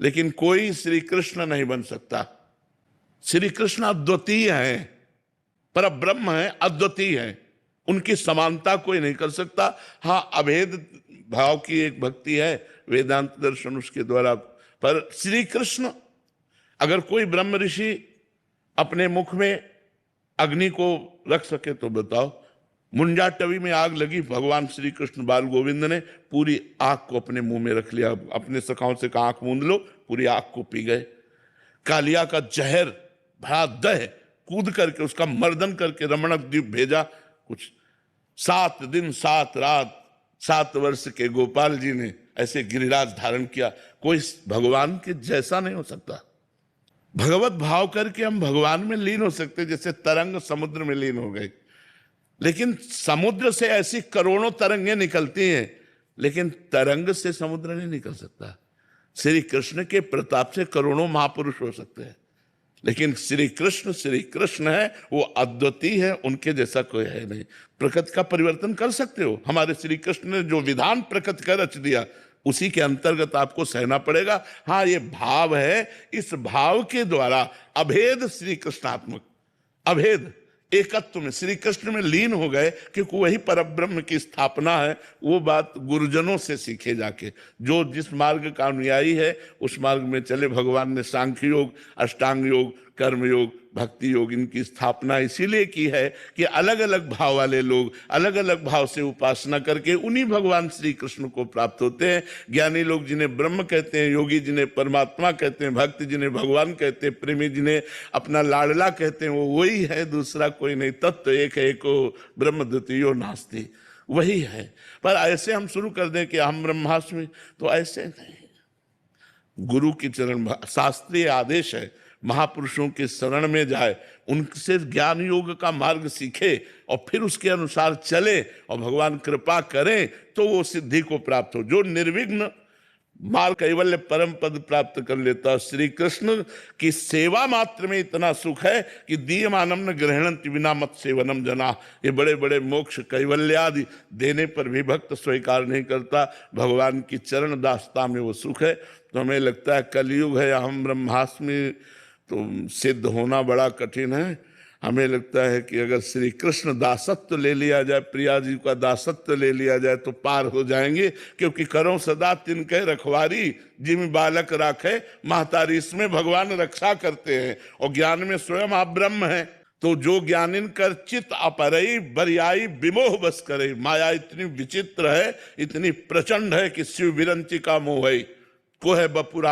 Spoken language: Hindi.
लेकिन कोई श्री कृष्ण नहीं बन सकता। श्री कृष्ण अद्वितीय है, पर ब्रह्म है, अद्वितीय है, उनकी समानता कोई नहीं कर सकता। हाँ, अभेद भाव की एक भक्ति है, वेदांत दर्शन उसके द्वारा। पर श्री कृष्ण, अगर कोई ब्रह्म ऋषि अपने मुख में अग्नि को रख सके तो बताओ। मुंजाटवी में आग लगी, भगवान श्री कृष्ण बाल गोविंद ने पूरी आग को अपने मुंह में रख लिया, अपने सखाओं से कहा आंख मूंद लो, पूरी आग को पी गए। कालिया का जहर भरा दह कूद करके उसका मर्दन करके रमणक द्वीप भेजा। कुछ 7 दिन 7 रात 7 वर्ष के गोपाल जी ने ऐसे गिरिराज धारण किया। कोई भगवान के जैसा नहीं हो सकता। भगवत भाव करके हम भगवान में लीन हो सकते, जैसे तरंग समुद्र में लीन हो गए। लेकिन समुद्र से ऐसी करोड़ों तरंगें निकलती हैं, लेकिन तरंग से समुद्र नहीं निकल सकता। श्री कृष्ण के प्रताप से करोड़ों महापुरुष हो सकते हैं, लेकिन श्री कृष्ण है, वो अद्वितीय है, उनके जैसा कोई है नहीं। प्रकृति का परिवर्तन कर सकते हो, हमारे श्री कृष्ण ने जो विधान प्रकृति का रच दिया उसी के अंतर्गत आपको सहना पड़ेगा। हाँ, ये भाव है, इस भाव के द्वारा अभेद श्री कृष्णात्मक, अभेद एकत्व में श्री कृष्ण में लीन हो गए, क्योंकि वही परब्रह्म की स्थापना है। वो बात गुरुजनों से सीखे जाके, जो जिस मार्ग का अनुयायी है उस मार्ग में चले। भगवान ने सांख्य योग, अष्टांग योग, कर्म योग, भक्ति योग, इनकी स्थापना इसीलिए की है कि अलग अलग भाव वाले लोग अलग अलग भाव से उपासना करके उन्हीं भगवान श्री कृष्ण को प्राप्त होते हैं। ज्ञानी लोग जिन्हें ब्रह्म कहते हैं, योगी जिन्हें परमात्मा कहते हैं, भक्त जिन्हें भगवान कहते हैं, प्रेमी जिन्हें अपना लाडला कहते हैं, वो वही है, दूसरा कोई नहीं। तत्व एक है, एको ब्रह्म द्वितीयो नास्ति, वही है। पर ऐसे हम शुरू कर दें कि हम ब्रह्मास्मि, तो ऐसे नहीं। गुरु की चरण, शास्त्रीय आदेश है, महापुरुषों के शरण में जाए, उनसे ज्ञान योग का मार्ग सीखे और फिर उसके अनुसार चले, और भगवान कृपा करें तो वो सिद्धि को प्राप्त हो। जो निर्विघ्न मार्ग कैवल्य परम पद प्राप्त कर लेता है। श्री कृष्ण की सेवा मात्र में इतना सुख है कि दीयमानम न ग्रहणंति विना मत सेवनम जना। ये बड़े बड़े मोक्ष कैवल्य आदि देने पर भी भक्त स्वीकार नहीं करता। भगवान की चरण दासता में वो सुख है। तो हमें लगता है कलयुग है, हम ब्रह्मास्मि, तो सिद्ध होना बड़ा कठिन है। हमें लगता है कि अगर श्री कृष्ण दासत्व ले लिया जाए, प्रिया जी का दासत्व ले लिया जाए तो पार हो जाएंगे। क्योंकि करो सदा तिनके रखवारी, जिम बालक राखे महतारी। इसमें भगवान रक्षा करते हैं, और ज्ञान में स्वयं आप ब्रह्म हैं। तो जो ज्ञानिन कर चित अपरई बरियाई विमोह बस करे। माया इतनी विचित्र है, इतनी प्रचंड है कि शिव विरंची का मोह है, को है बपुरा